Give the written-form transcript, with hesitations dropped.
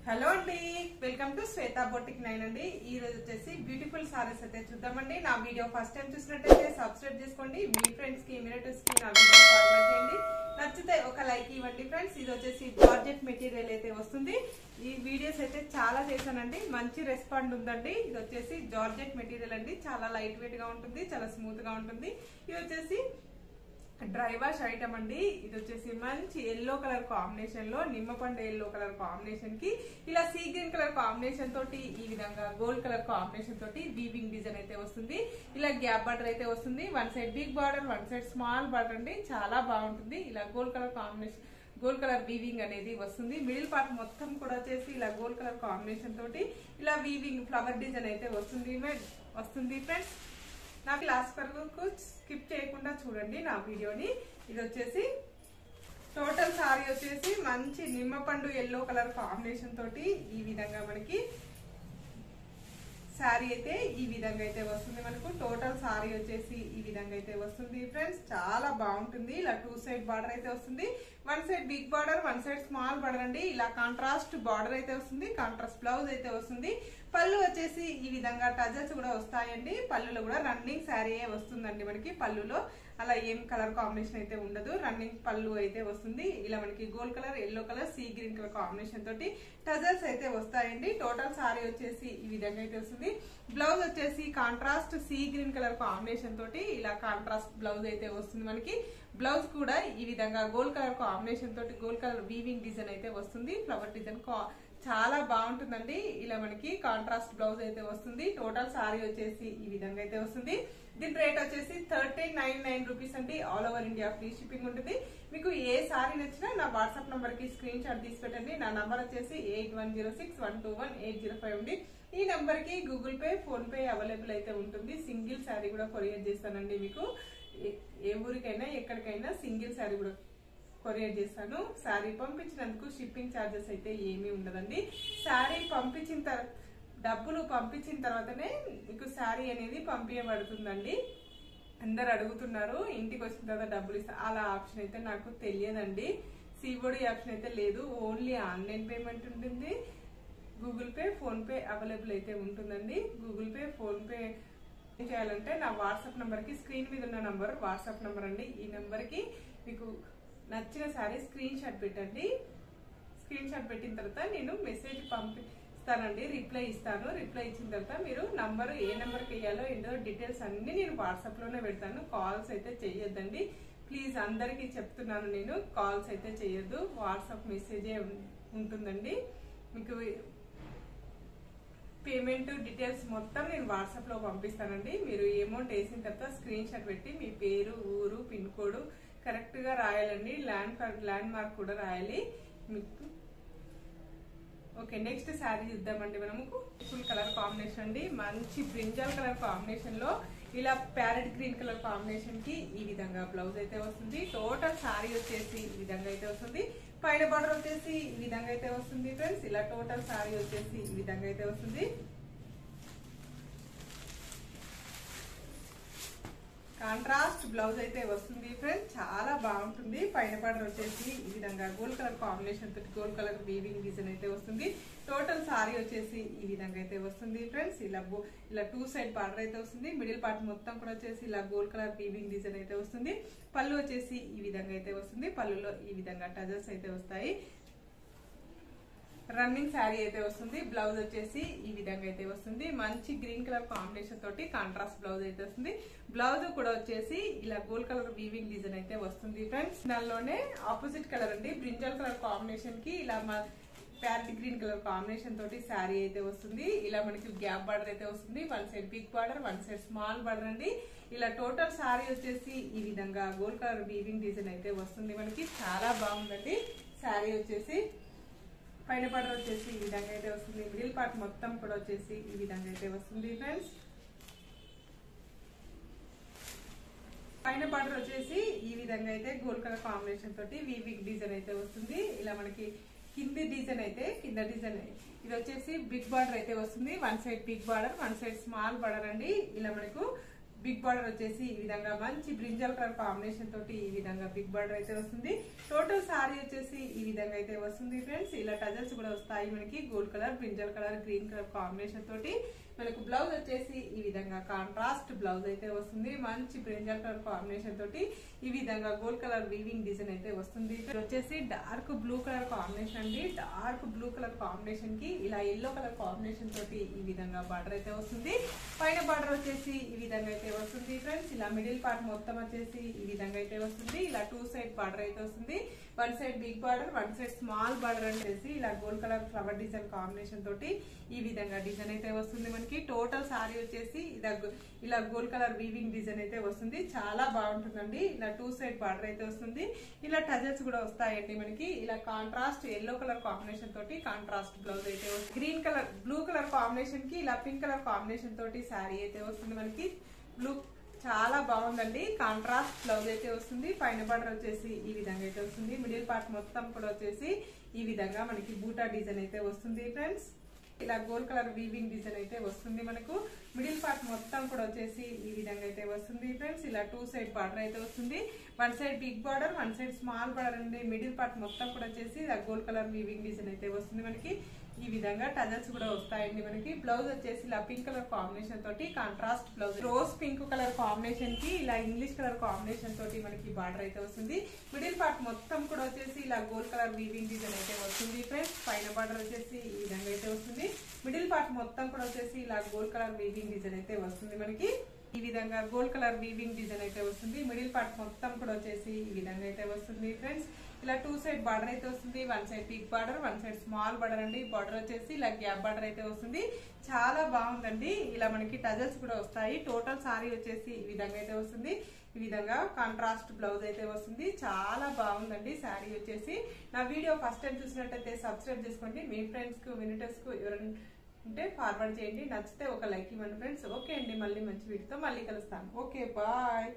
Hello అండి, welcome to Shweta boutique 9 అండి. ఈ రోజు వచ్చేసి బ్యూటిఫుల్ సారీస్ అయితే చూద్దామండి. నా వీడియో ఫస్ట్ టైం చూసినట్టయితే సబ్స్క్రైబ్ చేసుకోండి. మీ ఫ్రెండ్స్ కి రిలేటివ్స్ కి నా వీడియో ఫార్వర్డ్ చేయండి. నచ్చితే ఒక లైక్ ఇవ్వండి ఫ్రెండ్స్. ఇది వచ్చేసి జార్జెట్ మెటీరియల్ అయితే వస్తుంది. ఈ వీడియోస్ అయితే చాలా చేశానండి, మంచి రెస్పాండ్ ఉందండి. ఇది వచ్చేసి జార్జెట్ మెటీరియల్ అండి, చాలా లైట్ వెయిట్ గా ఉంటుంది, చాలా స్మూత్ గా ఉంటుంది. ఇది వచ్చేసి డ్రై వాష్ ఐటమ్ అండి. ఇది వచ్చేసి మంచి ఎల్లో కలర్ కాంబినేషన్ లో, నిమ్మపండు ఎల్లో కలర్ కాంబినేషన్ కి ఇలా సీ గ్రీన్ కలర్ కాంబినేషన్ తోటి, ఈ విధంగా గోల్డ్ కలర్ కాంబినేషన్ తోటి వీవింగ్ డిజైన్ అయితే వస్తుంది. ఇలా గ్యాప్ బార్డర్ అయితే వస్తుంది. One side big border, one side small border అండి, చాలా బాగుంటుంది. ఇలా gold colour combination, gold colour weaving అనేది వస్తుంది. మిడిల్ పార్ట్ మొత్తం కూడా వచ్చేసి ఇలా గోల్డ్ కలర్ కాంబినేషన్ తోటి ఇలా వీవింగ్ ఫ్లవర్ డిజైన్ అయితే వస్తుంది ఫ్రెండ్స్. నా క్లాస్ వరకు స్కిప్ చేయకుండా చూడండి నా వీడియోని. ఇది వచ్చేసి టోటల్ సారీ వచ్చేసి మంచి నిమ్మపండు ఎల్లో కలర్ కాంబినేషన్ తోటి ఈ విధంగా మనకి సారీ అయితే ఈ విధంగా అయితే వస్తుంది. మనకు టోటల్ సారీ వచ్చేసి ఈ విధంగా అయితే వస్తుంది ఫ్రెండ్స్, చాలా బాగుంటుంది. ఇలా 2 సైడ్ బార్డర్ అయితే వస్తుంది. One side big border, one side small border అండి. ఇలా కాంట్రాస్ట్ బార్డర్ అయితే వస్తుంది, కాంట్రాస్ట్ బ్లౌజ్ అయితే వస్తుంది. పళ్ళు వచ్చేసి ఈ విధంగా టజల్స్ కూడా వస్తాయండి. పళ్ళులో కూడా రన్నింగ్ శారీ వస్తుందండి మనకి. పళ్ళులో అలా ఏం కలర్ కాంబినేషన్ అయితే ఉండదు, రన్నింగ్ పళ్ళు అయితే వస్తుంది. ఇలా మనకి gold colour, yellow colour, sea green colour combination తోటి టజల్స్ అయితే వస్తాయండి. టోటల్ సారీ వచ్చేసి ఈ విధంగా అయితే వస్తుంది. బ్లౌజ్ వచ్చేసి contrast sea green colour combination తోటి ఇలా కాంట్రాస్ట్ బ్లౌజ్ అయితే వస్తుంది మనకి. బ్లౌజ్ కూడా ఈ విధంగా గోల్డ్ కలర్ కాంబినేషన్ తోటి గోల్డ్ కలర్ వీవింగ్ డిజైన్ అయితే వస్తుంది. ఫ్లవర్ డిజైన్ చాలా బాగుంటుందండి. ఇలా మనకి కాంట్రాస్ట్ బ్లౌజ్ అయితే వస్తుంది. టోటల్ సారీ వచ్చేసి ఈ విధంగా అయితే వస్తుంది. దీని రేట్ వచ్చేసి 1399 రూపీస్ అండి. All over India free shipping ఉంటుంది. మీకు ఏ సారీ నచ్చినా నా వాట్సాప్ నంబర్ కి స్క్రీన్ షాట్ తీసి పెట్టండి. నా నంబర్ వచ్చేసి 8106121805 ఉంది. ఈ నంబర్ కి Google pay, phone pay available అయితే ఉంటుంది. సింగిల్ సారీ కూడా కొరియర్ చేస్తానండి. మీకు ఏ ఊరికైనా ఎక్కడికైనా సింగిల్ సారీ కూడా కొరియర్ చేస్తాను. శారీ పంపించినందుకు షిప్పింగ్ ఛార్జెస్ అయితే ఏమీ ఉండదండి. శారీ డబ్బులు పంపించిన తర్వాతనే మీకు శారీ అనేది పంపించబడుతుందండి. అందరు అడుగుతున్నారు ఇంటికి వచ్చిన తర్వాత డబ్బులు ఇస్తా, అలా ఆప్షన్ అయితే నాకు తెలియదండి. సిఓడి ఆప్షన్ అయితే లేదు, ఓన్లీ ఆన్లైన్ పేమెంట్ ఉంటుంది. Google pay, phone pay available అయితే ఉంటుందండి. గూగుల్ పే, ఫోన్ పే చేయాలంటే నా వాట్సాప్ నంబర్ కి, స్క్రీన్ మీద ఉన్న నంబర్ వాట్సాప్ నంబర్ అండి. ఈ నంబర్ కి మీకు నచ్చిన సారీ స్క్రీన్ షాట్ పెట్టండి. స్క్రీన్ షాట్ పెట్టిన తర్వాత నేను మెసేజ్ పంపిస్తానండి, రిప్లై ఇస్తాను. రిప్లై ఇచ్చిన తర్వాత మీరు నంబర్, ఏ నెంబర్కి వేయాలో ఏంటో డీటెయిల్స్ అన్ని నేను వాట్సాప్ లోనే పెడతాను. కాల్స్ అయితే చేయొద్దండి ప్లీజ్, అందరికీ చెప్తున్నాను నేను. కాల్స్ అయితే చేయొద్దు, వాట్సాప్ మెసేజే ఉంటుందండి. మీకు పేమెంట్ డీటెయిల్స్ మొత్తం నేను వాట్సాప్ లో పంపిస్తానండి. మీరు అమౌంట్ వేసిన తర్వాత స్క్రీన్ షాట్ పెట్టి మీ పేరు, ఊరు, పిన్ కోడ్ కరెక్ట్ గా రాయాలండి. ల్యాండ్ మార్క్ కూడా రాయాలి మీకు. ఓకే, నెక్స్ట్ శారీ చూద్దామండి. మనము ఫుల్ కలర్ కాంబినేషన్ అండి, మంచి బ్రింజాల్ కలర్ కాంబినేషన్ లో ఇలా ప్యారెట్ గ్రీన్ కలర్ కాంబినేషన్ కి ఈ విధంగా బ్లౌజ్ అయితే వస్తుంది. టోటల్ శారీ వచ్చేసి ఈ విధంగా అయితే వస్తుంది. పైన బార్డర్ వచ్చేసి ఈ విధంగా అయితే వస్తుంది ఫ్రెండ్స్. ఇలా టోటల్ శారీ వచ్చేసి ఈ విధంగా అయితే వస్తుంది. కాంట్రాస్ట్ బ్లౌజ్ అయితే వస్తుంది ఫ్రెండ్స్, చాలా బాగుంటుంది. పైన బార్డర్ వచ్చేసి ఈ విధంగా గోల్డ్ కలర్ కాంబినేషన్ తోటి గోల్డ్ కలర్ వీవింగ్ డిజైన్ అయితే వస్తుంది. టోటల్ సారీ వచ్చేసి ఈ విధంగా అయితే వస్తుంది ఫ్రెండ్స్. ఇలా 2 సైడ్ బార్డర్ అయితే వస్తుంది. మిడిల్ పార్ట్ మొత్తం కూడా వచ్చేసి ఇలా గోల్డ్ కలర్ వీవింగ్ డిజైన్ అయితే వస్తుంది. పళ్ళు వచ్చేసి ఈ విధంగా అయితే వస్తుంది. పళ్ళులో ఈ విధంగా టజల్స్ అయితే వస్తాయి. రన్నింగ్ శారీ అయితే వస్తుంది. బ్లౌజ్ వచ్చేసి ఈ విధంగా అయితే వస్తుంది. మంచి గ్రీన్ కలర్ కాంబినేషన్ తోటి కాంట్రాస్ట్ బ్లౌజ్ అయితే వస్తుంది. బ్లౌజ్ కూడా వచ్చేసి ఇలా గోల్డ్ కలర్ వీవింగ్ డిజైన్ అయితే వస్తుంది ఫ్రెండ్స్. దానిలోనే ఆపోజిట్ కలర్ అండి, బ్రింజల్ కలర్ కాంబినేషన్ కి ఇలా ప్యారెట్ గ్రీన్ కలర్ కాంబినేషన్ తోటి శారీ అయితే వస్తుంది. ఇలా మనకి గ్యాప్ బార్డర్ అయితే వస్తుంది. One side big border, one side small border అండి. ఇలా టోటల్ శారీ వచ్చేసి ఈ విధంగా గోల్డ్ కలర్ వీవింగ్ డిజైన్ అయితే వస్తుంది మనకి. చాలా బాగుందండి శారీ వచ్చేసి. పైన బార్డర్ వచ్చేసి ఈ విధంగా అయితే వస్తుంది. మిడిల్ పార్ట్ మొత్తం కూడా వచ్చేసి ఈ విధంగా అయితే వస్తుంది ఫ్రెండ్స్. పైన బార్డర్ వచ్చేసి ఈ విధంగా అయితే గోల్డ్ కలర్ కాంబినేషన్ తోటి వీవింగ్ డిజైన్ అయితే వస్తుంది. ఇలా మనకి కింద డిజైన్ ఇది వచ్చేసి బిగ్ బార్డర్ అయితే వస్తుంది. One side big border, one side small border అండి. ఇలా మనకు బిగ్ బార్డర్ వచ్చేసి ఈ విధంగా మంచి బ్రింజల్ కలర్ కాంబినేషన్ తోటి ఈ విధంగా బిగ్ బార్డర్ అయితే వస్తుంది. టోటల్ సారీ వచ్చేసి ఈ విధంగా అయితే వస్తుంది ఫ్రెండ్స్. ఇలా టజల్స్ కూడా వస్తాయి మనకి gold colour, brinjal colour, green colour combination తోటి. మనకు బ్లౌజ్ వచ్చేసి ఈ విధంగా కాంట్రాస్ట్ బ్లౌజ్ అయితే వస్తుంది. మంచి బ్రింజల్ కలర్ కాంబినేషన్ తోటి ఈ విధంగా గోల్డ్ కలర్ వీవింగ్ డిజైన్ అయితే వస్తుంది. ఇది వచ్చేసి డార్క్ బ్లూ కలర్ కాంబినేషన్ అండి. డార్క్ బ్లూ కలర్ కాంబినేషన్ కి ఇలా ఎల్లో కలర్ కాంబినేషన్ తోటి ఈ విధంగా బార్డర్ అయితే వస్తుంది. పైన బార్డర్ వచ్చేసి ఈ విధంగా అయితే వస్తుంది ఫ్రెండ్స్. ఇలా మిడిల్ పార్ట్ మొత్తం వచ్చేసి ఈ విధంగా అయితే వస్తుంది. ఇలా 2 సైడ్ బార్డర్ అయితే వస్తుంది. 1 side big border, 1 side small border అనేసి ఇలా gold colour flower design combination తోటి ఈ విధంగా డిజైన్ అయితే వస్తుంది మనకి. టోటల్ సారీ వచ్చేసి ఇలా గోల్డ్ కలర్ వీవింగ్ డిజైన్ అయితే వస్తుంది. చాలా బాగుంటుందండి. ఇలా 2 సైడ్ బార్డర్ అయితే వస్తుంది. ఇలా టజల్స్ కూడా వస్తాయండి మనకి. ఇలా కాంట్రాస్ట్ ఎల్లో కలర్ కాంబినేషన్ తోటి కాంట్రాస్ట్ బ్లౌజ్ అయితే వస్తుంది. Green colour blue colour combination కి ఇలా పింక్ కలర్ కాంబినేషన్ తోటి శారీ అయితే వస్తుంది మనకి. బ్లూ చాలా బాగుందండి. కాంట్రాస్ట్ బ్లౌజ్ అయితే వస్తుంది. పైన బార్డర్ వచ్చేసి ఈ విధంగా అయితే వస్తుంది. మిడిల్ పార్ట్ మొత్తం కూడా వచ్చేసి ఈ విధంగా మనకి బూటా డిజైన్ అయితే వస్తుంది ఫ్రెండ్స్. ఇలా గోల్డ్ కలర్ వీవింగ్ డిజైన్ అయితే వస్తుంది మనకు. మిడిల్ పార్ట్ మొత్తం కూడా వచ్చేసి ఈ విధంగా అయితే వస్తుంది ఫ్రెండ్స్. ఇలా 2 సైడ్ బార్డర్ అయితే వస్తుంది. 1 side big border, 1 side small border అండి. మిడిల్ పార్ట్ మొత్తం కూడా వచ్చేసి ఇలా గోల్డ్ కలర్ వీవింగ్ డిజైన్ అయితే వస్తుంది మనకి. ఈ విధంగా టజల్స్ కూడా వస్తాయండి మనకి. బ్లౌజ్ వచ్చేసి ఇలా పింక్ కలర్ కాంబినేషన్ తోటి contrast blouse. Rose pink colour combination కి ఇలా ఇంగ్లీష్ కలర్ కాంబినేషన్ తోటి మనకి బార్డర్ అయితే వస్తుంది. మిడిల్ పార్ట్ మొత్తం కూడా వచ్చేసి ఇలా గోల్డ్ కలర్ వీవింగ్ డిజైన్ అయితే వస్తుంది ఫ్రెండ్స్. పైన బార్డర్ వచ్చేసి ఈ విధంగా అయితే వస్తుంది. మిడిల్ పార్ట్ మొత్తం కూడా వచ్చేసి ఇలా గోల్డ్ కలర్ వీవింగ్ డిజైన్ అయితే వస్తుంది మనకి. ఈ విధంగా గోల్డ్ కలర్ వీవింగ్ డిజైన్ అయితే వస్తుంది. మిడిల్ పార్ట్ మొత్తం కూడా వచ్చేసి ఈ విధంగా అయితే వస్తుంది ఫ్రెండ్స్. ఇలా 2 సైడ్ బార్డర్ అయితే వస్తుంది. 1 side big border, 1 side small border అండి. బార్డర్ వచ్చేసి ఇలా గ్యాప్ బార్డర్ అయితే వస్తుంది. చాలా బాగుందండి. ఇలా మనకి టజల్స్ కూడా వస్తాయి. టోటల్ సారీ వచ్చేసి ఈ విధంగా అయితే వస్తుంది. ఈ విధంగా కాంట్రాస్ట్ బ్లౌజ్ అయితే వస్తుంది. చాలా బాగుందండి శారీ వచ్చేసి. నా వీడియో ఫస్ట్ టైం చూసినట్టయితే సబ్స్క్రైబ్ చేసుకోండి. మీ ఫ్రెండ్స్ కు విజిటర్స్ కు ఎవరైనా ఉంటే ఫార్వర్డ్ చేయండి. నచ్చితే ఒక లైక్ ఇవ్వండి ఫ్రెండ్స్. ఓకే అండి, మళ్ళీ మంచి వీడియోతో మళ్ళీ కలుస్తాను. Okay, bye.